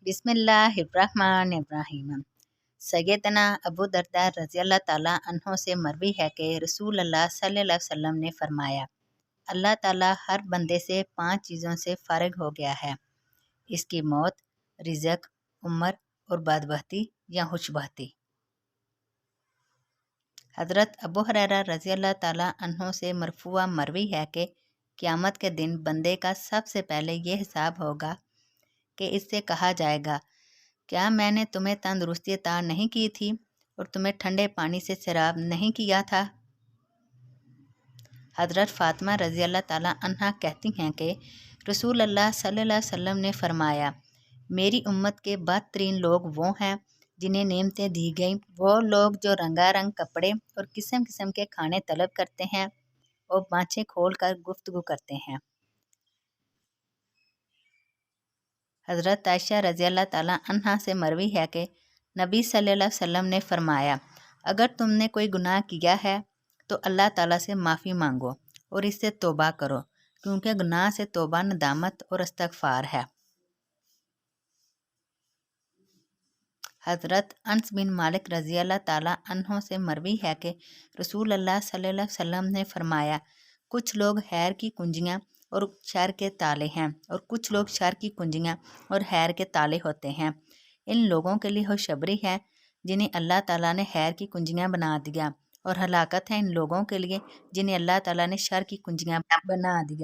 बिस्मिल्लाहिर्रहमानिर्रहीम। सैयदना अबू दरदा रज़ी अल्लाह ताला अन्हो से मरवी है कि रसूल अल्लाह सल्लल्लाहु अलैहि वसल्लम ने फरमाया, अल्लाह ताला हर बंदे से 5 चीज़ों से फ़ारिग हो गया है, इसकी मौत, रिज़्क, उम्र और बदबख्ती या खुशबख्ती। हज़रत अबू हुरैरा रज़ी अल्लाह ताला अन्हो से मरफूआ मरवी है कि क़यामत के दिन बंदे का सबसे पहले ये हिसाब होगा कि इससे कहा जाएगा, क्या मैंने तुम्हें तंदुरुस्ती अता नहीं की थी और तुम्हें ठंडे पानी से सैराब नहीं किया था। हज़रत फ़ातिमा रज़ी अल्लाह ताला अन्हा कहती हैं कि रसूल अल्लाह सल्लल्लाहु अलैहि वसल्लम ने फरमाया, मेरी उम्मत के बदतरीन लोग वो हैं जिन्हें नेमतें दी गई, वो लोग जो रंगारंग कपड़े और किस्म किस्म के खाने तलब करते हैं और बाँछें खोल कर गुफ्तगू करते हैं। हज़रत आयशा रज़ी अल्लाह ताला अन्हा से मरवी है कि नबी सल्लल्लाहु अलैहि वसल्लम ने फरमाया, अगर तुमने कोई गुनाह किया है तो अल्लाह ताला से माफ़ी मांगो और इससे तौबा करो, क्योंकि गुनाह से तौबा नदामत और इस्तग़फ़ार है। हज़रत अनस बिन मालिक रज़ी अल्लाह ताला अन्हों से मरवी है कि रसूल अल्लाह सल्लल्लाहु अलैहि वसल्लम ने फरमाया, कुछ लोग खैर की कुंजियाँ और शर के ताले हैं और कुछ लोग शर की कुंजियाँ और खैर के ताले होते हैं। इन लोगों के लिए खुशखबरी है जिन्हें अल्लाह ताला ने खैर की कुंजियाँ बना दिया, और हलाकत है इन लोगों के लिए जिन्हें अल्लाह ताला ने शर की कुंजियाँ बना दिया।